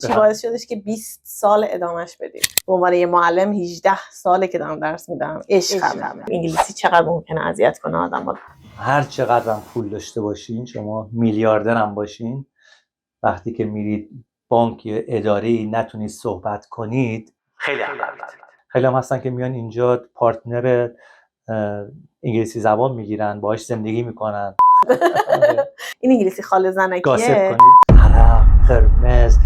چی باعث شدش که 20 سال ادامهش بدید؟ به عنوان یه معلم 18 ساله که دارم درس میدم. عشقم. انگلیسی چقدر ممکنه اذیت کنه آدمو. هر چقدر هم پول داشته باشین، شما میلیاردر هم باشین، وقتی که میرید بانک یا اداره‌ای نتونید صحبت کنید، خیلی عقبید. خیلی هم هستن که میان اینجا پارتنر انگلیسی زبان میگیرن، باهاش زندگی میکنن. این انگلیسی خاله زنکیه. گاسپ کنید، عرق، قرمز.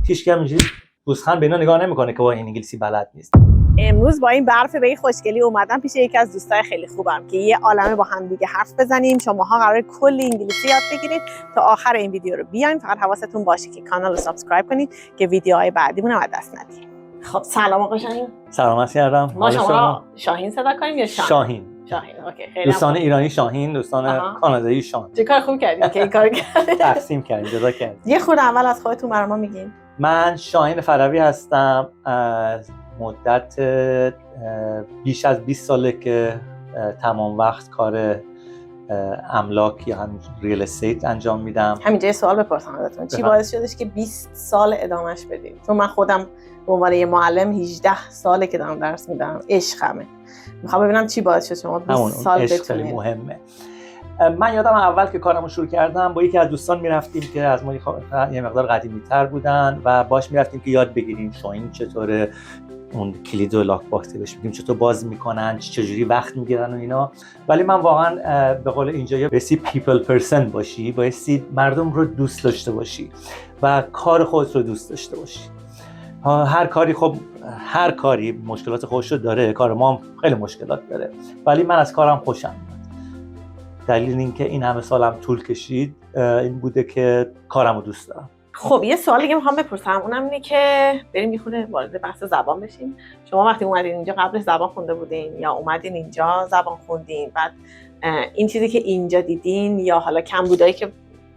هیچ کی هم اینجوری گوسخند به اینا نگاه نمیکنه که با این انگلیسی بلد نیست. امروز با این برف به این خوشگلی اومدم پیش یکی از دوستای خیلی خوبم که یه عالمه با هم دیگه حرف بزنیم. شماها قراره کلی انگلیسی یاد بگیرید. تا آخر این ویدیو رو بیاین، فقط حواستون باشه که کانال رو سابسکرایب کنید که ویدیوهای بعدیمون رو از دست ندید. خب سلام آقا شاهین. سلامتی کردم. ما شما شاهین صدا کنیم یا شاهین؟ شاهین. اوکی. خیلی دوستان ایرانی شاهین، دوستان کانادایی شاهین. چه کار خوب کردین که این کارو کردین. تقسیم کردین، جدا کردین. یه خورده اول از خودتون برام ما میگین. من شاهین فروی هستم. از مدت بیش از 20 ساله که تمام وقت کار املاک یا هم ریل استیت انجام میدم. همینجا یه سوال بپرسم ازتون، چی باعث شدش که 20 سال ادامهش بدید؟ چون من خودم به عنوان یه معلم 18 ساله که دارم درس میدم. عشقمه. میخوام ببینم چی باعث شد شما 20 سال بتونید. خیلی مهمه. من یادم اول که کارمو شروع کردم با یکی از دوستان میرفتیم که از ما یه مقدار قدیمی‌تر بودن و باش میرفتیم که یاد بگیریم شاهین چطوره اون کلید و لاک باکس بهش میگیم چطور باز میکنن، چجوری وقت میگیرن و اینا. ولی من واقعا به قول اینجا بایستی پیپل پرسن باشی، بایستی مردم رو دوست داشته باشی و کار خودت رو دوست داشته باشی. هر کاری مشکلات خودش رو داره، کار ما هم خیلی مشکلات داره، ولی من از کارم خوشم میاد. دلیل اینکه این همه سالم طول کشید این بوده که کارم رو دوست دارم. خب یه سوال دیگه میخوام بپرسم، اونم اینه که بریم یه خورده وارد بحث زبان بشیم. شما وقتی اومدین اینجا قبلش زبان خونده بودین یا اومدین اینجا زبان خوندین؟ بعد این چیزی که اینجا دیدین یا حالا کمبودایی که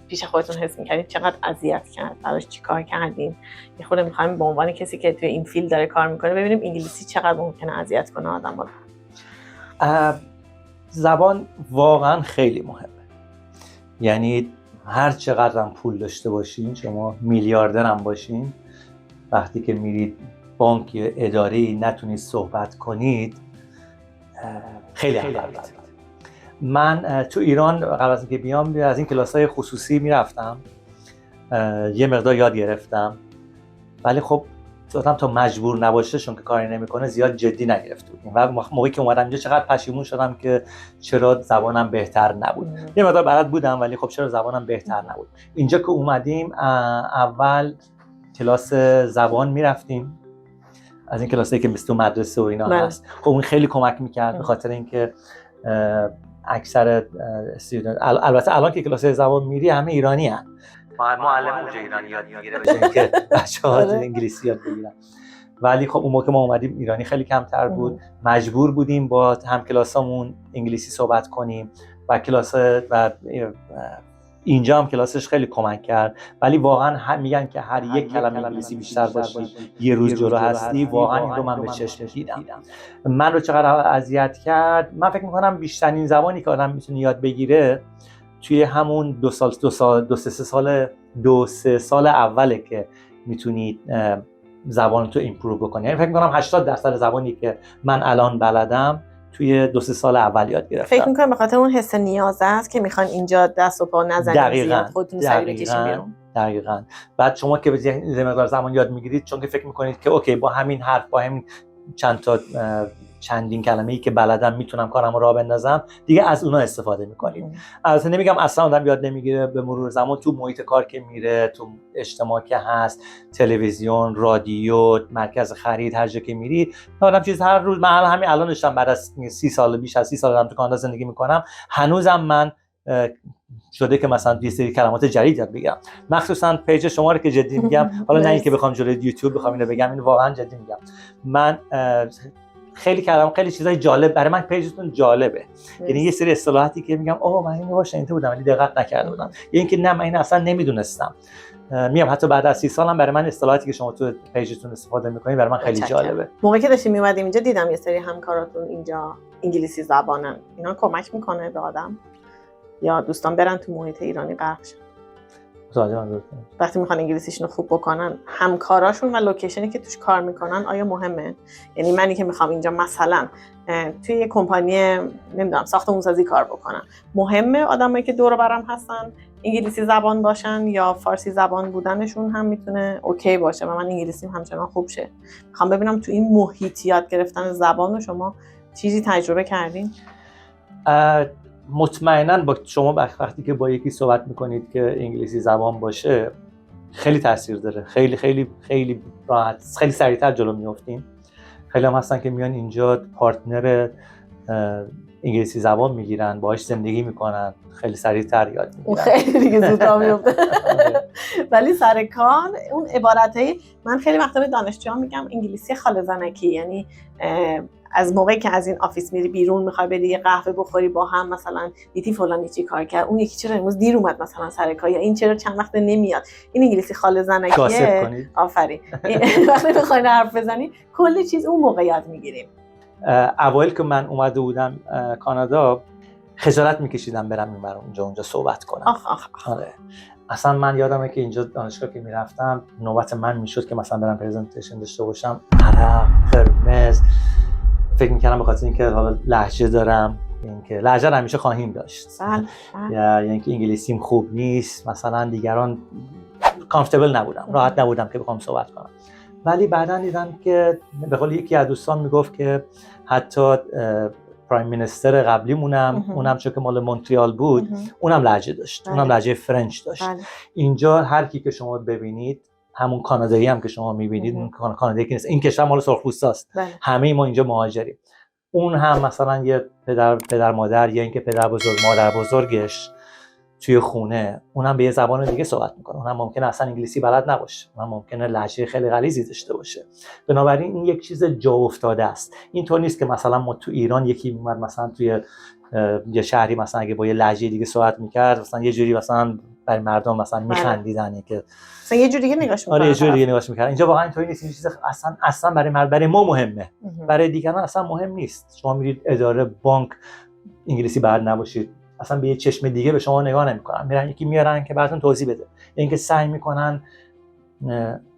پیش خودتون حس می‌کردین چقدر اذیت کرد؟ براش چیکار کردین؟ یه خورده می‌خوایم به عنوان کسی که توی این فیلد داره کار می‌کنه ببینیم انگلیسی چقدر ممکنه اذیت کنه آدمو. زبان واقعا خیلی مهمه. یعنی هر چقدر هم پول داشته باشین، شما میلیاردر هم باشین، وقتی که میرید بانک یا اداره‌ای نتونید صحبت کنید، خیلی عقبید. من تو ایران قبل از اینکه بیام از این کلاس‌های خصوصی میرفتم، یه مقدار یاد گرفتم، ولی خب تا مجبور نباشه چون که کاری نمیکنه زیاد جدی نگرفته بودیم و موقعی که اومدم اینجا چقدر پشیمون شدم که چرا زبانم بهتر نبود. یه مقدار بلد بودم ولی خب چرا زبانم بهتر نبود. اینجا که اومدیم اول کلاس زبان میرفتیم، از این کلاسایی که مثل تو مدرسه و اینا هست. خب اون خیلی کمک میکرد به خاطر اینکه اکثر استودنت، البته الان که کلاس زبان میری همه ایرانی هستن، معلم اونجا ایرانی یاد میگیره به جای اینکه بچه‌ها انگلیسی یاد بگیرن. ولی خب اون موقع ما اومدیم ایرانی خیلی کمتر بود، مجبور بودیم با هم کلاسامون انگلیسی صحبت کنیم و اینجا هم کلاسش خیلی کمک کرد. ولی واقعا میگن که هر یک کلمه انگلیسی بیشتر باشی یه روز جلو هستی. واقعا این رو من به چشم دیدم. من رو چقدر اذیت کرد. من فکر می‌کنم بیشترین زبانی که آدم میتونه یاد بگیره توی همون دو سه سال اوله که میتونید زبان تو ایمپروو بکنی. یعنی فکر می‌کنم 80% زبانی که من الان بلدم توی 2-3 سال اول یاد گرفتم. فکر می‌کنم به خاطر اون حس نیاز است که میخوان اینجا دست و پا نزنید زیاد خودتون سری بکشین بیرون. دقیقاً. بعد شما که به مقدار زمان یاد میگیرید چون که فکر می‌کنید که اوکی با همین حرف، با همین چندین کلمه‌ای که بلدم میتونم کارم رو راه بندازم، دیگه از اونها استفاده میکنید. البته نمیگم اصلا آدم یاد نمیگیره، به مرور زمان تو محیط کار که میره، تو اجتماع که هست، تلویزیون، رادیو، مرکز خرید، هر جا که میری، آدم چیز هر روز. من همین الان داشتم بعد از 30 سال، بیش از 30 سال دارم تو کانادا زندگی میکنم، هنوزم من شده که مثلا یه سری کلمات جدید یاد بگیرم. مخصوصا پیج شما رو که جدی میگم، حالا نه اینکه بخوام جلوی یوتیوب بخوام اینو بگم، اینو واقعا جدی میگم. من خیلی چیزای جالب برای من پیجتون جالبه. یعنی یه سری اصطلاحاتی که میگم اوه من اینو شنیده بودم ولی دقت نکرده بودم، یا اینکه نه من این اصلا نمیدونستم. میگم حتی بعد از 30 سالم برای من اصطلاحاتی که شما تو پیجتون استفاده میکنید برای من خیلی جالبه. موقعی که داشتیم میومدیم اینجا دیدم یه سری همکاراتون اینجا انگلیسی زبانن. اینا کمک میکنه به آدم یا دوستان برن تو محیط ایرانی غرق شن؟ وقتی میخوان انگلیسیشون رو خوب بکنن، همکاراشون و لوکیشنی که توش کار میکنن آیا مهمه؟ یعنی منی که میخوام اینجا مثلا توی یه کمپانی نمیدونم ساختمان‌سازی کار بکنم، مهمه آدمایی که دور و برم هستن انگلیسی زبان باشن یا فارسی زبان بودنشون هم میتونه اوکی باشه و من انگلیسیم همچنان خوب شه؟ میخوام ببینم تو این محیط یاد گرفتن زبان رو شما چیزی تجربه کردین؟ مطمئناً با شما وقتی که با یکی صحبت میکنید که انگلیسی زبان باشه خیلی تاثیر داره، خیلی خیلی خیلی راحت، خیلی سریعتر جلو میافتین. خیلی هم هستن که میان اینجا پارتنر انگلیسی زبان میگیرن، باهاش زندگی میکنن، خیلی سریعتر یاد میگیرن. خیلی دیگه زودراه میفته. ولی سر کار اون عبارتایی من خیلی وقتا به دانشجوها میگم انگلیسی خاله زنکی، یعنی از موقعی که از این آفیس میری بیرون میخوای بری یه قهوه بخوری با هم، مثلا دیدی فلانی چی کار کرد، اون یکی چرا امروز دیر اومد مثلا سر کار، یا این چرا چند وقت نمیاد، این انگلیسی خاله زنکیه. آفرین. وقتی میخواین حرف بزنی کلی چیز اون موقع یاد میگیریم. اوایل که من اومده بودم کانادا خجالت میکشیدم برم اینور اونجا صحبت کنم. آره. اصلا من یادمه که اینجا دانشگاه که میرفتم نوبت من میشد که مثلا برم پرزنتیشن داشته باشم، عرق قرمز، فکر میکردم به خاطر اینکه حالا لهجه دارم، اینکه لهجه رو همیشه خواهیم داشت، یا اینکه انگلیسیم خوب نیست، مثلا دیگران کامفتبل نبودم، راحت نبودم که بخوام صحبت کنم. ولی بعداً دیدم که به قول یکی از دوستان میگفت که حتی پرایم مینیستر قبلیمونم اونم چون که مال مونتریال بود اونم لهجه داشت، اونم لهجه فرنچ داشت. اینجا هر کی که شما ببینید، همون کانادایی هم که شما میبینید، اون کانادایی که نیست، این کشور مال سرخپوستاست، همه ما اینجا مهاجریم. اون هم مثلا یه پدر مادر یا اینکه پدر بزرگ مادر بزرگش توی خونه اونم به یه زبان دیگه صحبت میکنه، اونم ممکنه اصلا انگلیسی بلد نباشه، اونم ممکنه لهجه خیلی غلیظی داشته باشه. بنابراین این یک چیز جا افتاده است. اینطور نیست که مثلا ما تو ایران یکی میومد مثلا توی یه شهری مثلا اگه با یه لهجه دیگه صحبت میکرد مثلا یه جوری مثلا برای مردم مثلا میخندیدن که مثلا یه جوری دیگه نگاش می‌کردن. آره یه جوری دیگه نگاش می‌کردن. اینجا واقعا اینطوری نیست. این چیز اصلا برای ما مهمه، برای دیگران اصلا مهم نیست. شما میرید اداره بانک انگلیسی بلد نباشید، اصلا به یه چشم دیگه به شما نگاه نمی‌کنن، میرن یکی میارن که براتون توضیح بده، اینکه سعی می‌کنن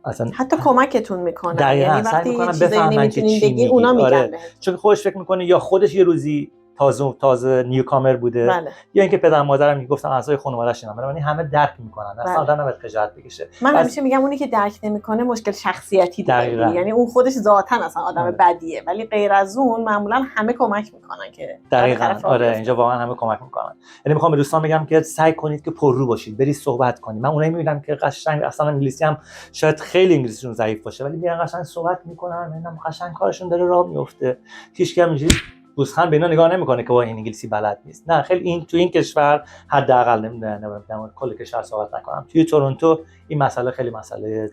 اصلا حتی کمکتون می‌کنن، یعنی وقتی چیزایی نمی‌تونین بگین اونا میگن، چون خودش فکر می‌کنه یا خودش یه روزی تازه نیوکامر بوده، یا اینکه پدر مادرم میگفتن اعضای خانواده‌اش اینا، ولی همه درک میکنن، اصلا آدم نباید خجالت بکشه. من همیشه میگم اونی که درک نمیکنه مشکل شخصیتی داره، یعنی اون خودش ذاتاً اصلا آدم بدیه، ولی غیر از اون معمولا همه کمک میکنن که دقیقاً. آره اینجا واقعا همه کمک میکنن. یعنی میخوام به دوستان بگم که سعی کنید که پررو باشید، برید صحبت کنید. من اونایی میبینم که قشنگ اصلا انگلیسی هم شاید خیلی انگلیسیشون ضعیف باشه، ولی میرن قشنگ صحبت میکنن، میبینم قشنگ کارشون داره راه میفته، هیچ کم اینجوری گوسخند به اینا نگاه نمیکنه که این انگلیسی بلد نیست. نه، خیلی این تو این کشور حداقل نمیدونم کل کشور صحبت نکنم، توی تورنتو این مسئله خیلی مسئله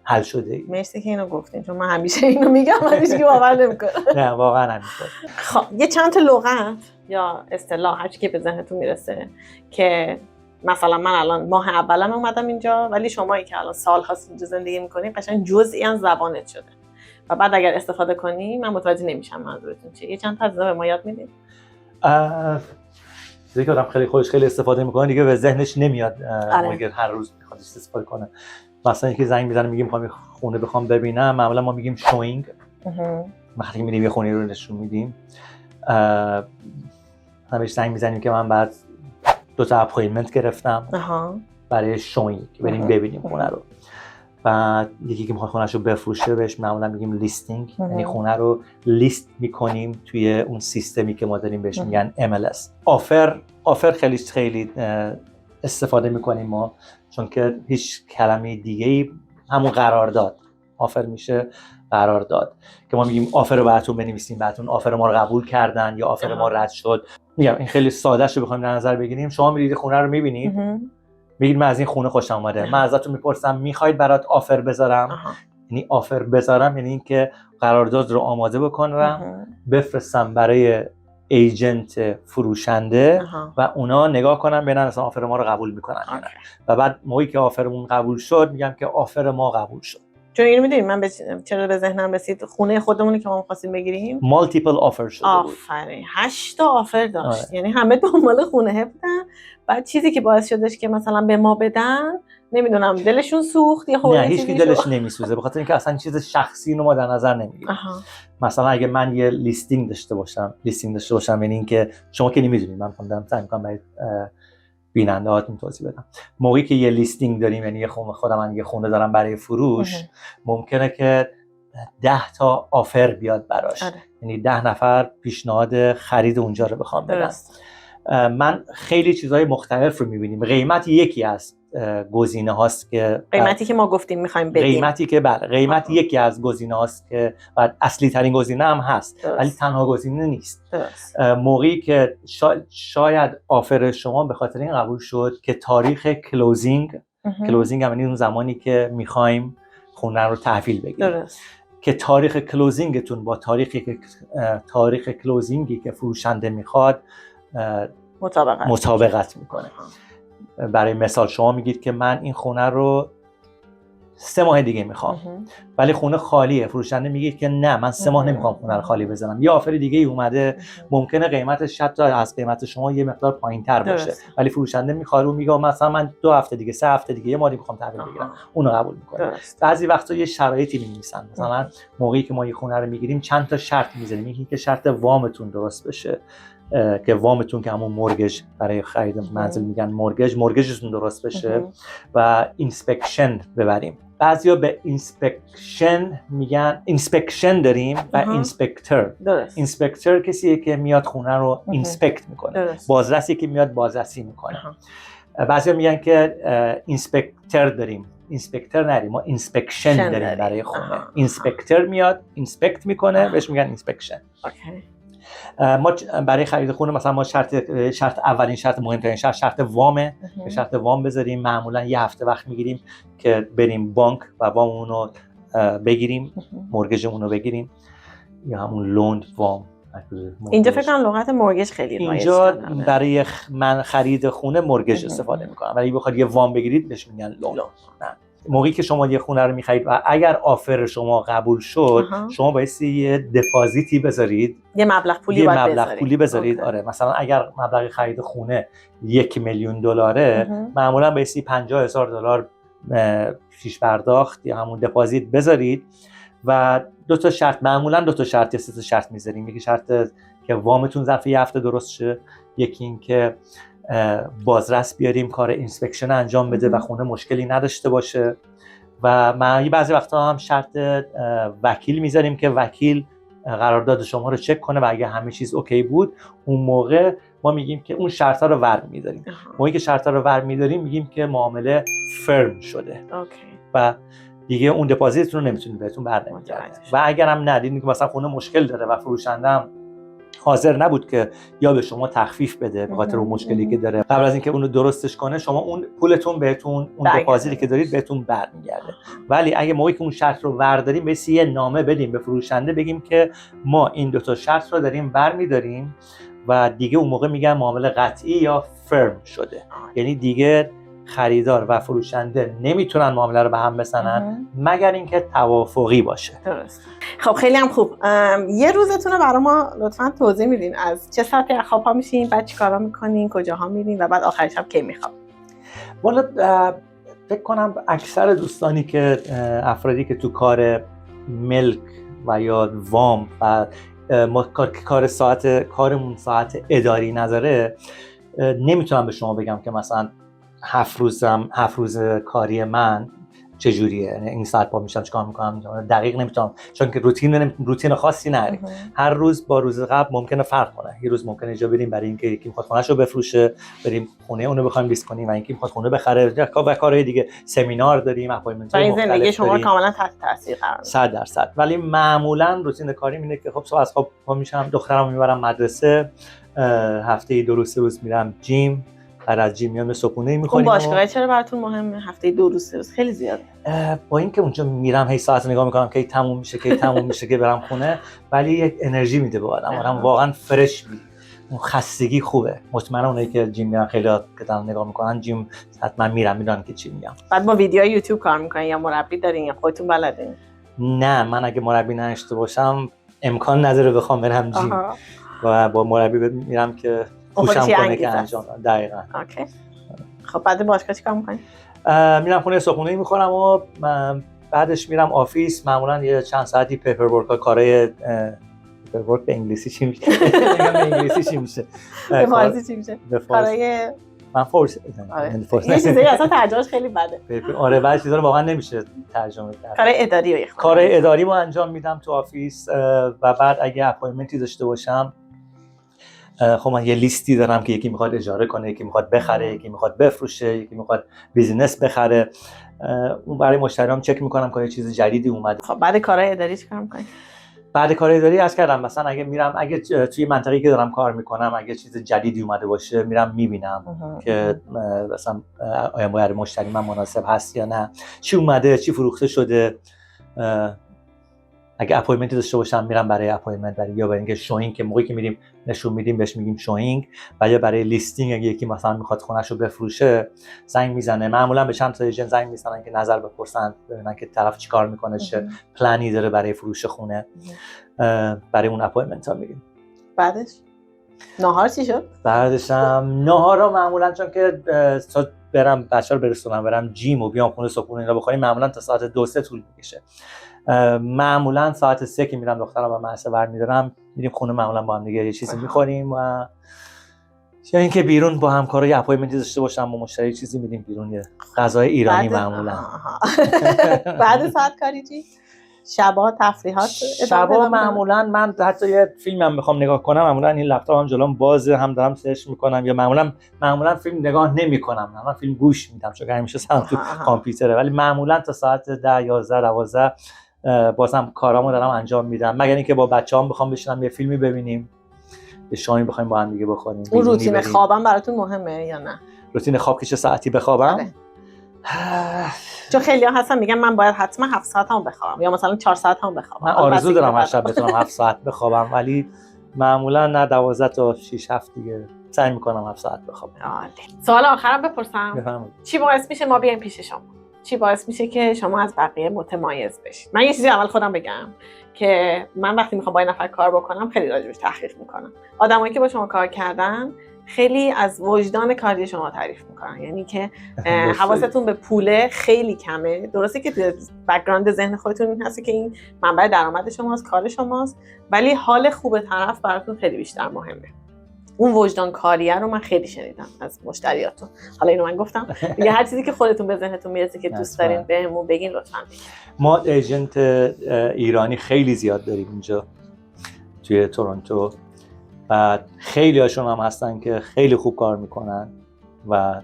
حل شده. مرسی که اینو گفتین، چون من همیشه اینو میگم هیچ کی باور نمیکنه. نه واقعا همینطوره. خب یه چند تا لغت یا اصطلاح هر چی که به ذهنتون میرسه که مثلا من الان ماه اولم اومدم اینجا، ولی شمایی که الان سال‌هاست اینجا زندگی می‌کنین قشنگ جزئی از زبانت شده و بعد اگر استفاده کنی من متوجه نمیشم منظورتون چیه. یه چند تا از اینا به ما یاد میدید؟ چیزی که آدم خیلی استفاده میکنه دیگه به ذهنش نمیاد اگر هر روز میخواد استفاده کنه. مثلا یکی زنگ میزنه میگیم میخوام خونه بخوام ببینم، معمولا ما میگیم شوینگ. وقتی میریم یه خونه رو نشون میدیم، همش زنگ میزنیم که من بعد 2 تا اپوینتمنت گرفتم برای شوینگ که بریم ببینیم خونه رو. بعد یکی که میخواد خونه‌شو بفروشه بهش معمولا میگیم لیستینگ، یعنی خونه رو لیست میکنیم توی اون سیستمی که ما داریم بهش میگن MLS. آفر خیلی استفاده میکنیم ما، چون که هیچ کلمه دیگه‌ای همون قرارداد آفر میشه، قرارداد که ما میگیم آفر رو براتون بنویسیم، براتون آفر ما رو قبول کردن یا آفر ما رد شد. میگم این خیلی ساده شو بخوایم در نظر بگیریم. شما میرید خونه رو میبینید، میگید من از این خونه خوشم اومده، من ازتون میپرسم میخواید برات آفر بذارم؟ یعنی آفر بذارم یعنی اینکه قرارداد رو آماده بکنم بفرستم برای ایجنت فروشنده و اونا نگاه کنن ببینن اصلا آفر ما رو قبول میکنن و بعد موقعی که آفرمون قبول شد میگم که آفر ما قبول شد. چون اینو میدونید من چرا به ذهنم رسید، خونه خودمونی که ما می‌خواستیم بگیریم مالتیپل آفر شده بود. آفرین 8 تا آفر داشت. آره. یعنی همه دنبال خونه بودن. بعد چیزی که باعث شدش که مثلا به ما بدن، نمیدونم دلشون سوخت یا نه هیچ کی دلش نمیسوزه، به خاطر اینکه اصلا چیز شخصی رو ما در نظر نمیگیریم. مثلا اگه من یه لیستینگ داشته باشم یعنی اینکه شما که نمیدونید، من خوندم سعی می‌کنم برای بیننده‌هاتون توضیح بدم. موقعی که یه لیستینگ داریم، یعنی من یه خونه دارم برای فروش، ممکنه که 10 تا آفر بیاد براش. یعنی 10 نفر پیشنهاد خرید اونجا رو بخوام بدن. من خیلی چیزهای مختلف رو می‌بینیم. قیمت یکی از گزینه هاست که قیمتی که ما گفتیم می‌خوایم بدیم، قیمت یکی از گزینه هاست که بعد اصلی ترین گزینه هم هست، ولی تنها گزینه نیست. موقعی که شاید آفر شما به خاطر این قبول شد که تاریخ کلوزینگ هم یعنی اون زمانی که می‌خوایم خونه رو تحویل بگیریم، که تاریخ کلوزینگتون با تاریخ کلوزینگی که فروشنده میخواد مطابقت میکنه. برای مثال شما میگید که من این خونه رو 3 ماه دیگه میخوام، ولی خونه خالیه. فروشنده میگه که نه من 3 ماه نمیخوام خونه رو خالی بذارم. یه آفر دیگه ای اومده، ممکنه قیمتش حتی از قیمت شما یه مقدار پایین‌تر باشه، ولی فروشنده میخواد رو میگه مثلا من 2 هفته دیگه، 3 هفته دیگه، یه ماه دیگه میخوام تحویل بگیرم، اونو قبول میکنه. بعضی وقتا یه شرایطی می‌نویسن، مثلا موقعی که ما یه خونه رو میگیریم چند تا شرط میذاریم. یکی که شرط وامتون درست بشه، که وامتون که همون مورگج برای خرید منزل میگن مورگجتون درست بشه، و اینسپکشن ببریم. بعضیا به اینسپکشن میگن اینسپکشن داریم و اینسپکتور. اینسپکتور کسیه که میاد خونه رو اینسپکت میکنه، بازرسی که میاد بازرسی میکنه. بعضیا میگن که اینسپکتور داریم، اینسپکتور نداریم، ما اینسپکشن داریم برای خونه. اینسپکتور میاد اینسپکت میکنه، بهش میگن اینسپکشن. ما برای خرید خونه مثلا ما اولین شرط مهمترین شرط وامه. که شرط وام بذاریم، معمولا یه هفته وقت میگیریم که بریم بانک و واممون رو بگیریم، مورگجمون رو بگیریم، یا همون لوند وام. اینجا فکر کنم لغت مورگج خیلی رایجه. اینجا برای من خرید خونه مورگج استفاده میکنم، ولی بخواد یه وام بگیرید بهش میگن لوند. موقعی که شما یه خونه رو می‌خرید و اگر آفر شما قبول شد، شما باید یه دپازیتی بذارید، یه مبلغ پولی بذارید. آره، مثلا اگر مبلغ خرید خونه $1,000,000 معمولا باید $50,000 پیش پرداخت یا همون دپازیت بذارید و 2 تا شرط، معمولا 2 تا شرط یا 3 تا شرط می‌ذاریم. یکی شرط که وامتون ظرف یه هفته درست شه، یکی این که بازرس بیاریم کار اینسپکشن انجام بده و خونه مشکلی نداشته باشه، و بعضی وقتا هم شرط وکیل میذاریم که وکیل قرارداد شما رو چک کنه و اگه همه چیز اوکی بود، اون موقع ما میگیم که اون شرطا رو ور می‌داریم. موقعی که شرطا رو ور می‌داریم میگیم که معامله فرم شده و دیگه اون دپازیتتون رو نمیتونید بهتون برنمیگرده. و اگر هم ندیدین که مثلا خونه مشکل داره و فروشنده هم حاضر نبود که یا به شما تخفیف بده به خاطر اون مشکلی که داره، قبل از اینکه اون رو درستش کنه، شما اون پولتون بهتون، اون دپازیتی که دارید بهتون برمیگرده. ولی اگه موقعی که اون شرط رو ورداریم، به یه نامه بدیم به فروشنده، بگیم که ما این 2 تا شرط رو داریم برمی‌داریم و دیگه اون موقع میگن معامله قطعی یا فرم شده. یعنی دیگه خریدار و فروشنده نمیتونن معامله رو به هم بزنن مگر اینکه توافقی باشه. درست. خب خیلی هم خوب. یه روزتون رو برای ما لطفاً توضیح میدین. از چه ساعتی از خواب پا میشین، بعد چیکارا میکنین، کجاها میرین و بعد آخرش هم کی میخواب؟ والا فکر کنم اکثر دوستانی که افرادی که تو کار ملک و یا وام و ما کارمون ساعت اداری نداره، نمیتونم به شما بگم که مثلا 7 روز کاری من چجوریه، این ساعت پا میشم چیکار میکنم، دقیق نمیتونم، چون که روتین خاصی نداریم. هر روز با روز قبل ممکنه فرق کنه. یه روز ممکنه اینجا بریم برای اینکه یکی میخواد خونه‌شو بفروشه، بریم خونه اونو بخوایم لیست کنیم، و اینکه میخواد خونه بخره، و کارهای دیگه، سمینار داریم، اپایمنت‌های مختلف. زندگی شما کاملا تحت تاثیر قرار میگیره 100%. ولی معمولا روتین کاریم اینه که خب صبح از خواب پا میشم، دخترمو میبرم مدرسه، هفته 2 روز 3 روز میرم جیم، بعد از جیم میام صبحونه میخوریم. اون باشگاه چرا براتون مهمه؟ هفته 2 روز 3 روز خیلی زیاده. با اینکه اونجا میرم هی ساعت نگاه میکنم که تموم میشه که برم خونه، ولی یک انرژی میده به آدم واقعا فرش میشه. اون خستگی خوبه. مطمئنم اونایی که جیم میرن خیلی که دارن نگاه میکنن جیم حتما میرن میدونن که چی میگم. بعد با ویدیو یوتیوب کار میکنین یا مربی دارین یا خودتون بلدین؟ نه، من اگه مربی نداشته باشم امکان نداره بخوام برم جیم و با مربی میرم که خوشم کنه که انجام بدم. دقیقاً. اوکی. خب بعد باشگاه چیکار میکنین؟ میرم خونه صبحونه‌ای میخورم و بعدش میرم آفیس. معمولا یه چند ساعتی پیپر ورک، کارهای پیپر ورک به انگلیسی چی میشه؟ میگم به انگلیسی چی میشه؟ به فارسی چی میشه؟ کارهای من فارسی یه چیزایی اصلا ترجمهش خیلی بده. آره بعضی چیزا رو واقعا نمیشه ترجمه کرد. کارهای اداری کارهای اداری رو انجام میدم تو آفیس و بعد اگه اپایمنتی داشته باشم خب من یه لیستی دارم که یکی میخواد اجاره کنه، یکی میخواد بخره، یکی میخواد بفروشه، یکی میخواد بیزینس بخره. اون برای مشتریام چک میکنم که یه چیز جدیدی اومده. خب بعد کارهای اداری چیکار میکنی؟ بعد کار اداری عرض کردم مثلا اگه توی منطقه‌ای که دارم کار میکنم اگه چیز جدیدی اومده باشه میرم میبینم که مثلا آیا برای مشتری من مناسب هست یا نه، چی اومده، چی فروخته شده. اگه اپایمنت داشته باشم میرم برای اپایمنت، یا برای اینکه شوینگ که موقعی که میریم نشون میدیم بهش میگیم شوینگ، و یا برای لیستینگ اگه یکی مثلا میخواد خونه‌شو بفروشه زنگ میزنه. معمولا به چند تا ایجنت زنگ میزنن که نظر بپرسن ببینن که طرف چیکار میکنه، چه پلنی داره برای فروش خونه. برای اون اپایمنت ها میریم. بعدش ناهار چی شد؟ بعدش هم ناهارا معمولا چون که برم بچه‌ها رو برسونم برم جیم و بیام خونه صبحونه اینا بخوریم معمولا تا ساعت 2-3 طول میکشه. معمولا ساعت 3 که میرم دخترم و مدرسه برمیدارم میریم خونه، معمولا با هم دیگه یه چیزی میخوریم و یا اینکه بیرون با همکارا یه اپایمنتی داشته باشم با مشتری چیزی میریم بیرون، یه غذای ایرانی معمولا. بعد ساعت کاری چی؟ شبا تفریحات؟ شبا معمولا من حتی یه فیلم هم بخوام نگاه کنم معمولا این لپتاپم جلوم بازه، هم دارم سرچ میکنم، یا معمولا فیلم نگاه نمیکنم، من فیلم گوش میدم چون همیشه سرم تو کامپیوتره، ولی معمولا تا ساعت 10 11 12 بازم کارامو دارم انجام میدم، مگر اینکه با بچه‌هام بخوام بشینم یه فیلمی ببینیم، یه شامی بخوایم با هم دیگه بخوریم. اون روتین خوابم براتون مهمه یا نه؟ روتین خواب که چه ساعتی بخوابم؟ چون خیلی ها هستن میگن من باید حتما 7 ساعت هم بخوابم یا مثلا 4 ساعت هم بخوابم. من آرزو دارم هر شب بتونم 7 ساعت بخوابم، ولی معمولا نه 12 تا 6 7 دیگه سعی میکنم 7 ساعت بخوابم. عالی. سوال آخرم بپرسم. چی باعث میشه ما بیایم پیش شما؟ چی باعث میشه که شما از بقیه متمایز بشید؟ من یه چیزی اول خودم بگم که من وقتی میخوام با این نفر کار بکنم خیلی راجبش تحقیق میکنم. آدمایی که با شما کار کردن خیلی از وجدان کاری شما تعریف میکنن، یعنی که حواستون به پوله خیلی کمه. درسته که تو بک‌گراند ذهن خودتون این هست که این منبع درآمد شماست، کار شماست، ولی حال خوب طرف براتون خیلی بیشتر مهمه. اون وجدان کاریه رو من خیلی شنیدم از مشتریاتون. حالا اینو من گفتم دیگه، هر چیزی که خودتون به ذهنتون میرسه که دوست دارین بهمون بگین لطفاً بگین. ما ایجنت ایرانی خیلی زیاد داریم اینجا توی تورنتو و خیلی هاشون هم هستن که خیلی خوب کار میکنن و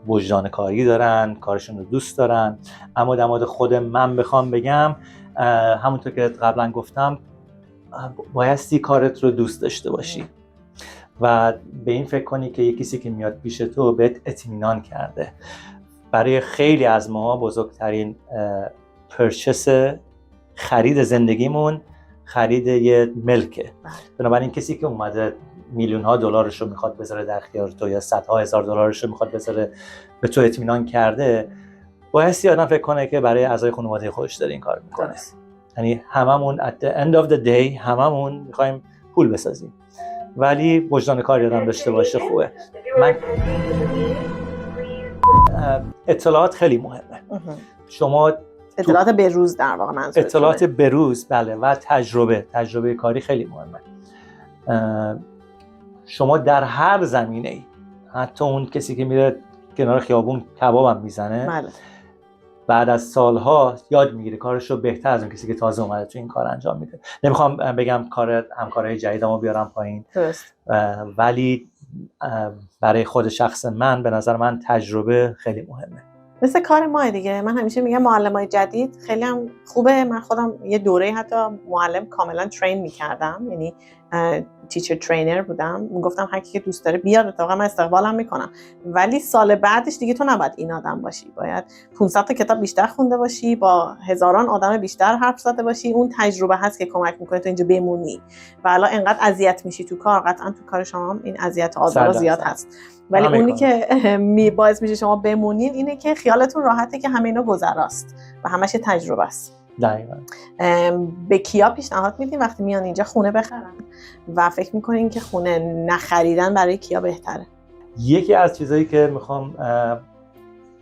وجدان کاری دارن، کارشون رو دوست دارن. اما در مورد خود من بخوام بگم، همونطور که قبلا گفتم، بایستی کارت رو دوست داشته باشی و به این فکر کنی که یک کسی که میاد پیش تو بهت اطمینان کرده. برای خیلی از ما بزرگترین پرچس خرید زندگیمون خرید یه ملکه. بنابراین کسی که اومده میلیون ها دلارش رو میخواد بذاره در اختیار تو یا صدها هزار دلارش رو میخواد بذاره به تو اطمینان کرده، بایستی آدم فکر کنه که برای اعضای خانواده خودش داره این کار میکنه. یعنی هممون at the end of the day هممون میخوایم پول بسازیم، ولی وجدان کاری آدم داشته باشه خوبه. اطلاعات خیلی مهمه. شما اطلاعات به روز در واقع منظورتونه. اطلاعات به روز، بله، و تجربه کاری خیلی مهمه. شما در هر زمینه‌ای، حتی اون کسی که میره کنار خیابون کبابم میزنه، بله، بعد از سالها یاد میگیره کارش رو بهتر از اون کسی که تازه اومده تو این کار انجام میده. نمیخوام بگم همکارای جدیدمو بیارم پایین، درست، ولی برای خود شخص من به نظر من تجربه خیلی مهمه. مثل کار ما دیگه. من همیشه میگم معلمای جدید خیلی هم خوبه. من خودم یه دوره حتی معلم کاملا ترین میکردم، یعنی تیچر ترینر بودم، میگفتم هر کی که دوست داره بیاد، اتفاقا من استقبالم میکنم، ولی سال بعدش دیگه تو نباید این آدم باشی، باید 500 تا کتاب بیشتر خونده باشی، با هزاران آدم بیشتر حرف زده باشی. اون تجربه هست که کمک میکنه تو اینجا بمونی و الان انقدر اذیت میشی تو کار، قطعا تو کار شما هم این اذیت و آزار زیاد هست، ولی اونی که باعث میشه شما بمونین اینه که خیالتون راحته که همه اینا گذراست و همش تجربه است. دقیقاً. به کیا پیشنهاد میدین وقتی میان اینجا خونه بخرن و فکر میکنین که خونه نخریدن برای کیا بهتره؟ یکی از چیزایی که میخوام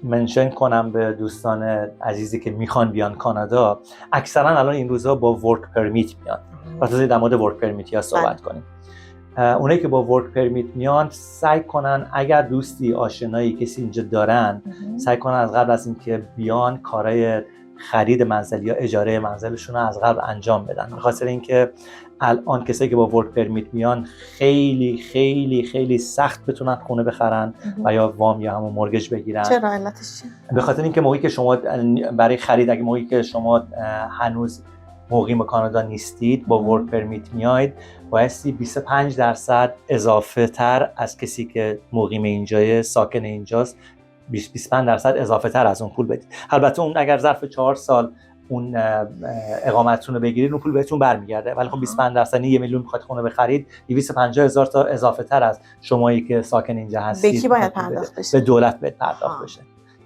منشن کنم به دوستان عزیزی که میخوان بیان کانادا، اکثرا الان این روزها با ورک پرمیت میان. واسه در مورد ورک پرمیت ها صحبت کنیم. اونایی که با ورک پرمیت میان سعی کنن اگر دوستی آشنایی کسی اینجا دارن سعی کنن از قبل از اینکه بیان کارهای خرید منزل یا اجاره منزلشون رو از قبل انجام بدن، به خاطر اینکه الان کسایی که با ورک پرمیت میان خیلی خیلی خیلی سخت بتونن خونه بخرن و یا وام یا همون مورگیج بگیرن. چرا علتش چیه؟ به خاطر اینکه موقعی که شما برای خرید، اگه موقعی که شما هنوز مقیم کانادا نیستید با ورک پرمیت میاید، بایستی 25% اضافه تر از کسی که مقیم اینجای ساکن اینجاست 25% اضافه تر از اون پول بدید. البته اون اگر ظرف 4 سال اون اقامتتون رو بگیرید اون پول بهتون برمیگرده، ولی خب 25% یعنی 1 میلیون میخواید خونه بخرید 250,000 تا اضافه تر از شمایی که ساکن اینجا هستید به کی باید پرداخت بشه؟ به دولت باید پرداخت بشه.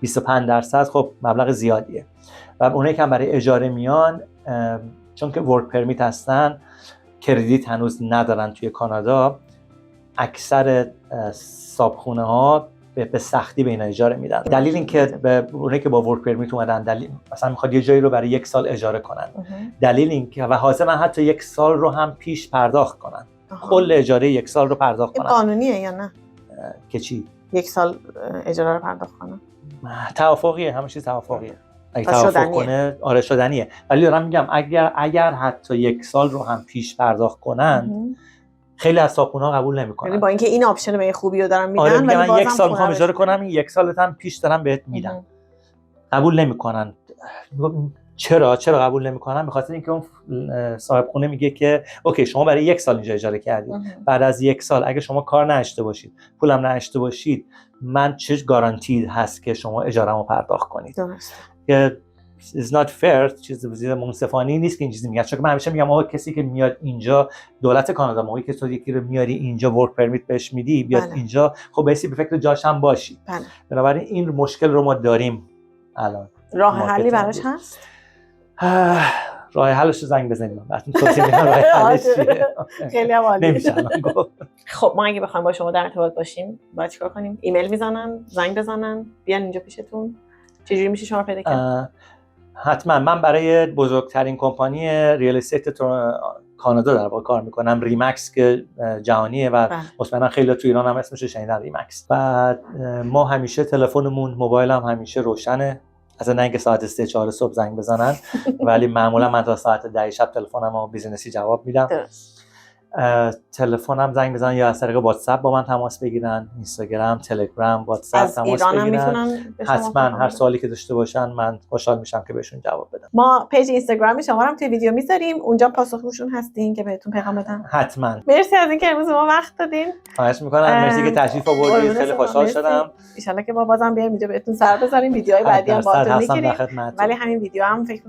25% خب مبلغ زیادیه. و اونایی که برای اجاره میان چون که ورک پرمیت هستن، کردیت هنوز ندارن توی کانادا، اکثر صابخونه ها به سختی به اینا اجاره میدن. دلیل این که به اونایی که با ورک پرمیت اومدن، دلیل مثلا میخواد یه جایی رو برای 1 سال اجاره کنن، دلیل این که و حاضرن حتی 1 سال رو هم پیش پرداخت کنن، کل اجاره 1 سال رو پرداخت کنن. قانونیه یا نه که چی 1 سال اجاره رو پرداخت کنن؟ توافقیه، همه چیز توافقیه. اگه توافق کنه آره شدنیه، ولی دارم میگم اگر حتی 1 سال رو هم پیش پرداخت کنن خیلی از صابخونه‌ها قبول نمی‌کنن. یعنی با اینکه این آپشن به خوبی رو دارن میدن، آره ولی من 1 سال میخوام اجاره کنم، این 1 سالت هم پیش دارم بهت میدم. قبول نمی‌کنن. چرا قبول نمی‌کنن؟ به خاطر اینکه اون صاحب خونه میگه که اوکی شما برای 1 سال اینجا اجاره کردید، بعد از 1 سال اگه شما کار نداشته باشید، پولم نداشته باشید، من چه گارانتی هست که شما اجاره‌مو پرداخت کنید؟ درست. که is not fair، چیز منصفانه نیست که این چیزی میگن. چون من همیشه میگم آقا کسی که میاد اینجا، دولت کانادا موقعی که تو یکی رو میاری اینجا ورک پرمیت بهش میدی بیاد اینجا، خب بیسی به فکر جاش هم باشی. بنابراین این مشکل رو ما داریم الان. راه حلی براش هست؟ راه حلش رو زنگ بزنیم بعدن توضیح میدم راه حلش چیه. خیلی عالی. نمیشه الان گفت. خب ما اگه بخوایم با شما در ارتباط باشیم باید چیکار کنیم؟ ایمیل میزنن، زنگ بزنن، بیان اینجا پیشتون؟ چجوری میشه شما پیدا کرد؟ حتما من برای بزرگترین کمپانی ریال استیت کانادا در واقع کار میکنم، ریمکس که جهانیه و مطمئنا خیلی تو ایران هم اسمش رو شنیدن، ریمکس. و ما همیشه تلفنمون، موبایلم همیشه روشنه، اصلا نه اینکه ساعت 3-4 صبح زنگ بزنن، ولی معمولا من تا ساعت 10 شب تلفنمو بیزینسی جواب میدم. تلفنم زنگ بزنن یا از طریق واتساپ با من تماس بگیرن، اینستاگرام، تلگرام، واتساپ تماس بگیرن. حتما هر سوالی که داشته باشن من خوشحال میشم که بهشون جواب بدم. ما پیج اینستاگرامی شما رو هم توی ویدیو میذاریم، اونجا پاسخگوشون هستین که بهتون پیغام بدن. حتما. مرسی از اینکه امروز ما وقت دادین. خواهش میکنم. مرسی که تشریف آوردید، خیلی خوشحال شدم. ان شاء الله که ما بازم بیایم اینجا بهتون سر بزنیم، ویدیوهای بعدی هم باهاتون میگیریم، ولی همین ویدیو هم فکر